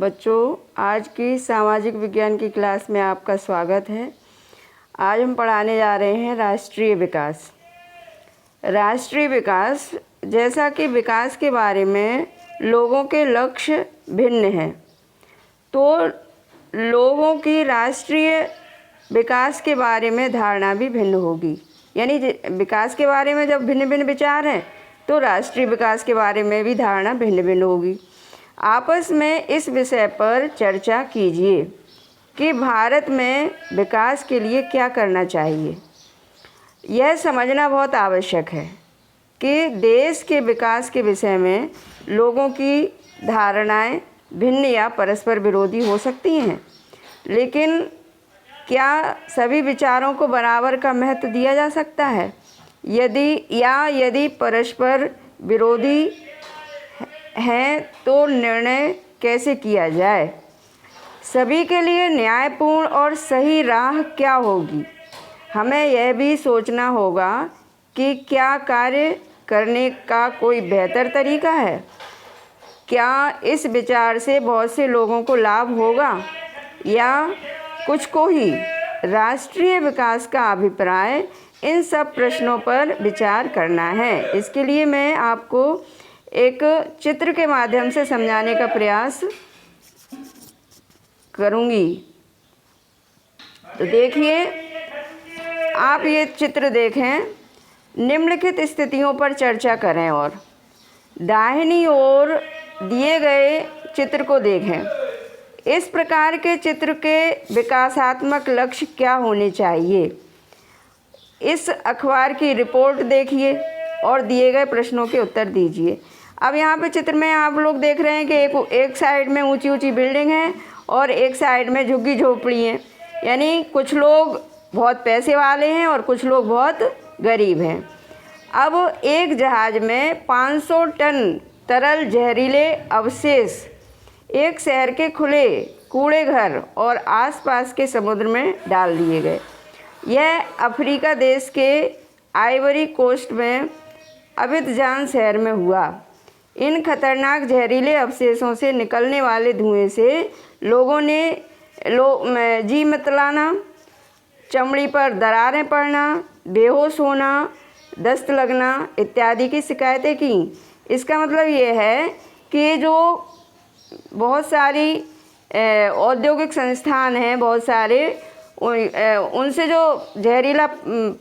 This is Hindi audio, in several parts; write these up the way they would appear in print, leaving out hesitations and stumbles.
बच्चों, आज की सामाजिक विज्ञान की क्लास में आपका स्वागत है। आज हम पढ़ाने जा रहे हैं राष्ट्रीय विकास। राष्ट्रीय विकास, जैसा कि विकास के बारे में लोगों के लक्ष्य भिन्न हैं, तो लोगों की राष्ट्रीय विकास के बारे में धारणा भी भिन्न होगी। यानी विकास के बारे में जब भिन्न भिन्न विचार हैं, तो राष्ट्रीय विकास के बारे में भी धारणा भिन्न भिन्न होगी। आपस में इस विषय पर चर्चा कीजिए कि भारत में विकास के लिए क्या करना चाहिए। यह समझना बहुत आवश्यक है कि देश के विकास के विषय में लोगों की धारणाएं भिन्न या परस्पर विरोधी हो सकती हैं, लेकिन क्या सभी विचारों को बराबर का महत्व दिया जा सकता है? यदि परस्पर विरोधी हैं तो निर्णय कैसे किया जाए? सभी के लिए न्यायपूर्ण और सही राह क्या होगी? हमें यह भी सोचना होगा कि क्या कार्य करने का कोई बेहतर तरीका है। क्या इस विचार से बहुत से लोगों को लाभ होगा या कुछ को ही? राष्ट्रीय विकास का अभिप्राय इन सब प्रश्नों पर विचार करना है। इसके लिए मैं आपको एक चित्र के माध्यम से समझाने का प्रयास करूंगी। तो देखिए, आप ये चित्र देखें, निम्नलिखित स्थितियों पर चर्चा करें और दाहिनी ओर दिए गए चित्र को देखें। इस प्रकार के चित्र के विकासात्मक लक्ष्य क्या होने चाहिए? इस अखबार की रिपोर्ट देखिए और दिए गए प्रश्नों के उत्तर दीजिए। अब यहाँ पे चित्र में आप लोग देख रहे हैं कि एक साइड में ऊंची ऊंची बिल्डिंग है और एक साइड में झुग्गी झोपड़ी हैं। यानी कुछ लोग बहुत पैसे वाले हैं और कुछ लोग बहुत गरीब हैं। अब एक जहाज़ में 500 टन तरल जहरीले अवशेष एक शहर के खुले कूड़े घर और आसपास के समुद्र में डाल दिए गए। यह अफ्रीका देश के आइवरी कोस्ट में अबिदजान शहर में हुआ। इन खतरनाक जहरीले अवशेषों से निकलने वाले धुएं से लोगों ने जी मितलाना, चमड़ी पर दरारें पड़ना, बेहोश होना, दस्त लगना इत्यादि की शिकायतें की। इसका मतलब ये है कि जो बहुत सारी औद्योगिक संस्थान हैं, बहुत सारे उनसे जो जहरीला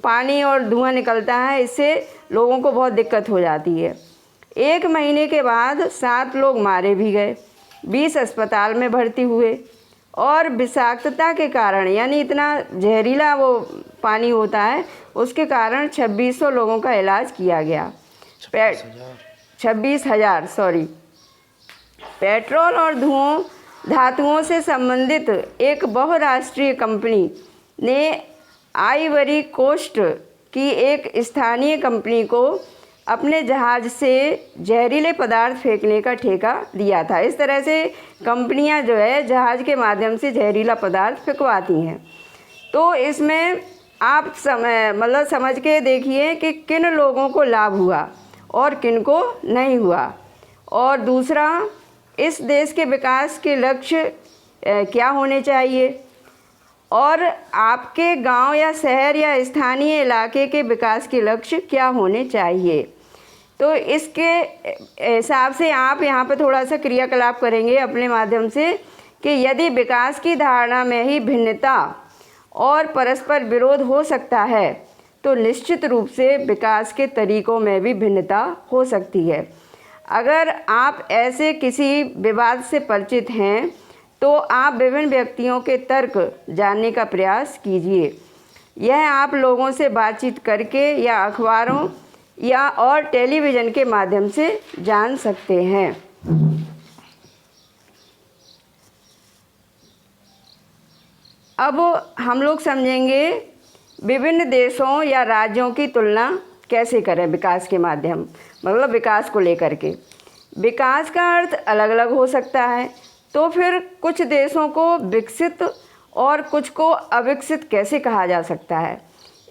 पानी और धुआं निकलता है, इससे लोगों को बहुत दिक्कत हो जाती है। 1 महीने के बाद 7 लोग मारे भी गए, 20 अस्पताल में भर्ती हुए और विषाक्तता के कारण, यानी इतना जहरीला वो पानी होता है, उसके कारण 2600 लोगों का इलाज किया गया। 26,000 सॉरी। पेट्रोल और धातुओं से संबंधित एक बहुराष्ट्रीय कंपनी ने आइवरी कोस्ट की एक स्थानीय कंपनी को अपने जहाज़ से जहरीले पदार्थ फेंकने का ठेका दिया था। इस तरह से कंपनियां जो है जहाज़ के माध्यम से जहरीला पदार्थ फेंकवाती हैं। तो इसमें आप समझ के देखिए कि किन लोगों को लाभ हुआ और किन को नहीं हुआ। और दूसरा, इस देश के विकास के लक्ष्य क्या होने चाहिए और आपके गांव या शहर या स्थानीय इलाके के विकास के लक्ष्य क्या होने चाहिए। तो इसके हिसाब से आप यहाँ पर थोड़ा सा क्रियाकलाप करेंगे अपने माध्यम से कि यदि विकास की धारणा में ही भिन्नता और परस्पर विरोध हो सकता है, तो निश्चित रूप से विकास के तरीकों में भी भिन्नता हो सकती है। अगर आप ऐसे किसी विवाद से परिचित हैं, तो आप विभिन्न व्यक्तियों के तर्क जानने का प्रयास कीजिए। यह आप लोगों से बातचीत करके या अखबारों या और टेलीविज़न के माध्यम से जान सकते हैं। अब हम लोग समझेंगे विभिन्न देशों या राज्यों की तुलना कैसे करें विकास के माध्यम, मतलब विकास को लेकर के। विकास का अर्थ अलग अलग हो सकता है, तो फिर कुछ देशों को विकसित और कुछ को अविकसित कैसे कहा जा सकता है?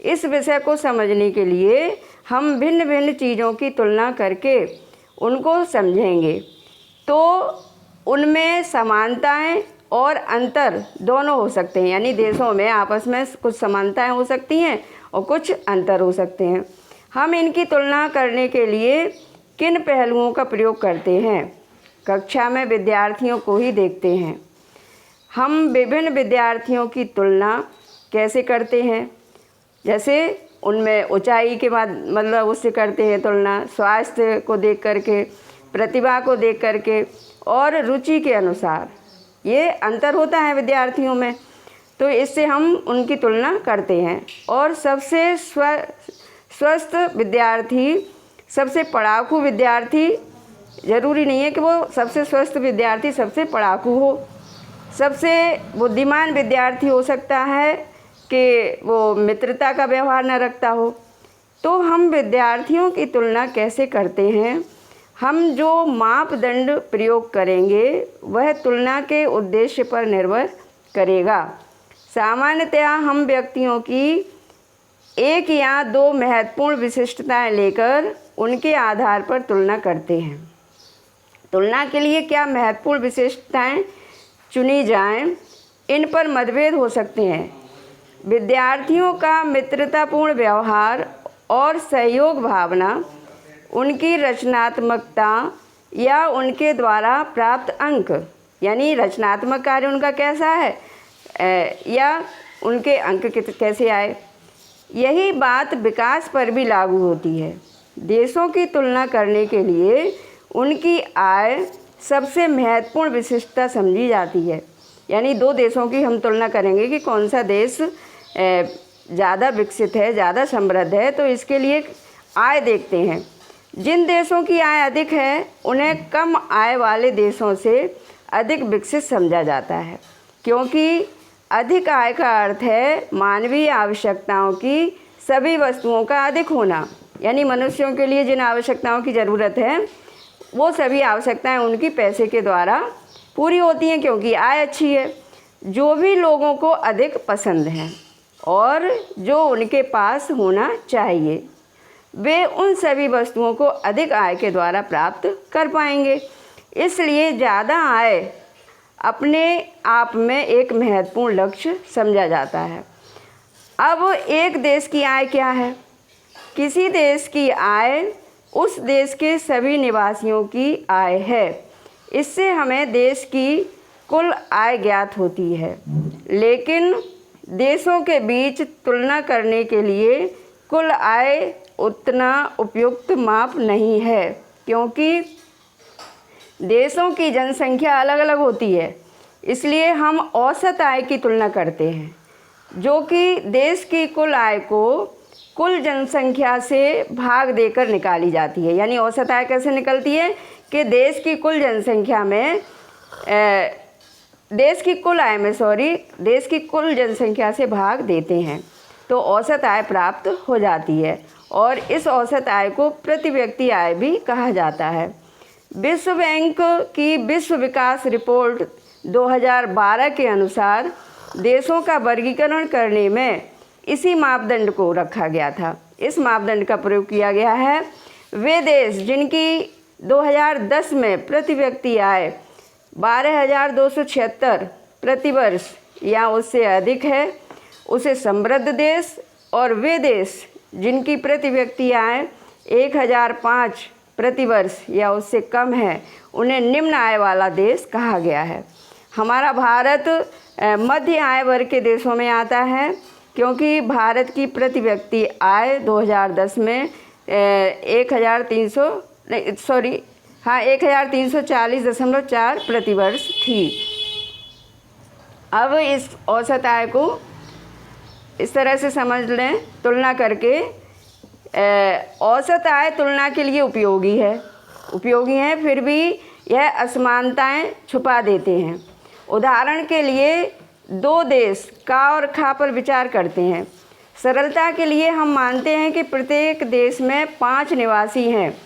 इस विषय को समझने के लिए हम भिन्न भिन्न चीज़ों की तुलना करके उनको समझेंगे। तो उनमें समानताएं और अंतर दोनों हो सकते हैं, यानी देशों में आपस में कुछ समानताएं हो सकती हैं और कुछ अंतर हो सकते हैं। हम इनकी तुलना करने के लिए किन पहलुओं का प्रयोग करते हैं? कक्षा में विद्यार्थियों को ही देखते हैं। हम विभिन्न विद्यार्थियों की तुलना कैसे करते हैं? जैसे उनमें ऊंचाई के बाद मतलब उससे करते हैं तुलना, स्वास्थ्य को देख करके, प्रतिभा को देख करके और रुचि के अनुसार। ये अंतर होता है विद्यार्थियों में, तो इससे हम उनकी तुलना करते हैं। और सबसे स्वस्थ विद्यार्थी, सबसे पढ़ाकू विद्यार्थी, ज़रूरी नहीं है कि वो सबसे स्वस्थ विद्यार्थी सबसे पढ़ाकू हो। सबसे बुद्धिमान विद्यार्थी हो सकता है कि वो मित्रता का व्यवहार न रखता हो। तो हम विद्यार्थियों की तुलना कैसे करते हैं? हम जो मापदंड प्रयोग करेंगे वह तुलना के उद्देश्य पर निर्भर करेगा। सामान्यतया हम व्यक्तियों की एक या दो महत्वपूर्ण विशिष्टताएं लेकर उनके आधार पर तुलना करते हैं। तुलना के लिए क्या महत्वपूर्ण विशेषताएं चुनी जाएं, इन पर मतभेद हो सकते हैं। विद्यार्थियों का मित्रतापूर्ण व्यवहार और सहयोग भावना, उनकी रचनात्मकता या उनके द्वारा प्राप्त अंक, यानी रचनात्मक कार्य उनका कैसा है या उनके अंक कैसे आए, यही बात विकास पर भी लागू होती है। देशों की तुलना करने के लिए उनकी आय सबसे महत्वपूर्ण विशिष्टता समझी जाती है। यानी दो देशों की हम तुलना करेंगे कि कौन सा देश ज़्यादा विकसित है, ज़्यादा समृद्ध है, तो इसके लिए आय देखते हैं। जिन देशों की आय अधिक है उन्हें कम आय वाले देशों से अधिक विकसित समझा जाता है, क्योंकि अधिक आय का अर्थ है मानवीय आवश्यकताओं की सभी वस्तुओं का अधिक होना। यानी मनुष्यों के लिए जिन आवश्यकताओं की ज़रूरत है वो सभी आवश्यकताएं उनकी पैसे के द्वारा पूरी होती हैं, क्योंकि आय अच्छी है। जो भी लोगों को अधिक पसंद है और जो उनके पास होना चाहिए, वे उन सभी वस्तुओं को अधिक आय के द्वारा प्राप्त कर पाएंगे। इसलिए ज़्यादा आय अपने आप में एक महत्वपूर्ण लक्ष्य समझा जाता है। अब एक देश की आय क्या है? किसी देश की आय उस देश के सभी निवासियों की आय है। इससे हमें देश की कुल आय ज्ञात होती है। लेकिन देशों के बीच तुलना करने के लिए कुल आय उतना उपयुक्त माप नहीं है, क्योंकि देशों की जनसंख्या अलग अलग होती है। इसलिए हम औसत आय की तुलना करते हैं, जो कि देश की कुल आय को कुल जनसंख्या से भाग देकर निकाली जाती है। यानी औसत आय कैसे निकलती है कि देश की कुल जनसंख्या में देश की कुल जनसंख्या से भाग देते हैं तो औसत आय प्राप्त हो जाती है, और इस औसत आय को प्रति व्यक्ति आय भी कहा जाता है। विश्व बैंक की विश्व विकास रिपोर्ट 2012 के अनुसार देशों का वर्गीकरण करने में इसी मापदंड को रखा गया था। इस मापदंड का प्रयोग किया गया है। वे देश जिनकी 2010 में प्रति व्यक्ति आय 12,276 प्रति वर्ष या उससे अधिक है, उसे समृद्ध देश, और वे देश जिनकी प्रति व्यक्ति आय 1,005 प्रति वर्ष या उससे कम है, उन्हें निम्न आय वाला देश कहा गया है। हमारा भारत मध्य आय वर्ग के देशों में आता है, क्योंकि भारत की प्रति व्यक्ति आय 2010 में 1,340.4 प्रति वर्ष थी। अब इस औसत आय को इस तरह से समझ लें तुलना करके। औसत आय तुलना के लिए उपयोगी है, फिर भी यह असमानताएं छुपा देते हैं। उदाहरण के लिए दो देश का और खा पर विचार करते हैं। सरलता के लिए हम मानते हैं कि प्रत्येक देश में 5 निवासी हैं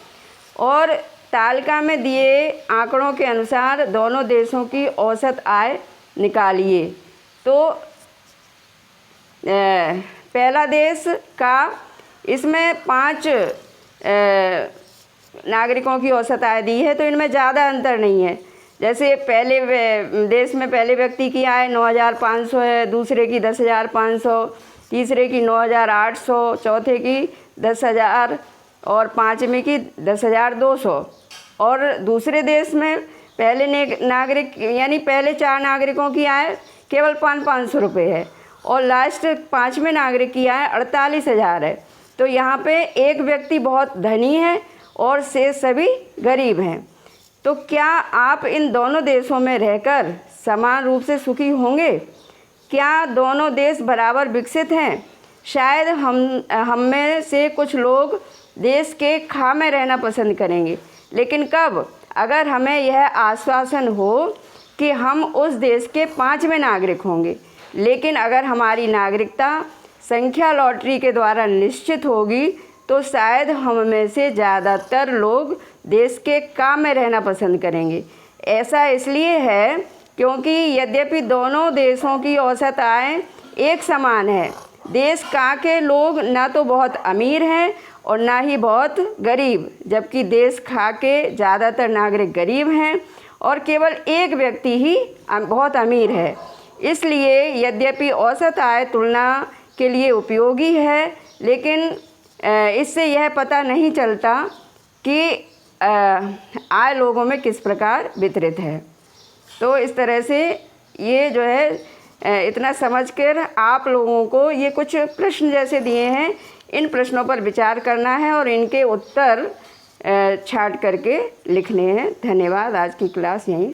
और तालिका में दिए आंकड़ों के अनुसार दोनों देशों की औसत आय निकालिए। तो पहला देश का, इसमें 5 नागरिकों की औसत आय दी है, तो इनमें ज़्यादा अंतर नहीं है। जैसे पहले देश में पहले व्यक्ति की आय 9,500 है, दूसरे की 10,500, तीसरे की 9,800, चौथे की 10,000 और पाँचवें की 10,200। और दूसरे देश में पहले नागरिक यानी पहले 4 नागरिकों की आय केवल 500 रुपये है और लास्ट 5वें नागरिक की आय 48,000 है। तो यहाँ पे एक व्यक्ति बहुत धनी है और शेष सभी गरीब हैं। तो क्या आप इन दोनों देशों में रहकर समान रूप से सुखी होंगे? क्या दोनों देश बराबर विकसित हैं? शायद हम में से कुछ लोग देश के खा में रहना पसंद करेंगे, लेकिन कब? अगर हमें यह आश्वासन हो कि हम उस देश के 5वें नागरिक होंगे। लेकिन अगर हमारी नागरिकता संख्या लॉटरी के द्वारा निश्चित होगी तो शायद हम में से ज़्यादातर लोग देश के काम में रहना पसंद करेंगे। ऐसा इसलिए है क्योंकि यद्यपि दोनों देशों की औसत आय एक समान है, देश का के लोग ना तो बहुत अमीर हैं और ना ही बहुत गरीब, जबकि देश खा के ज़्यादातर नागरिक गरीब हैं और केवल एक व्यक्ति ही बहुत अमीर है। इसलिए यद्यपि औसत आय तुलना के लिए उपयोगी है, लेकिन इससे यह पता नहीं चलता कि आय लोगों में किस प्रकार वितरित है। तो इस तरह से ये जो है इतना समझकर आप लोगों को ये कुछ प्रश्न जैसे दिए हैं, इन प्रश्नों पर विचार करना है और इनके उत्तर छांट करके लिखने हैं। धन्यवाद। आज की क्लास यहीं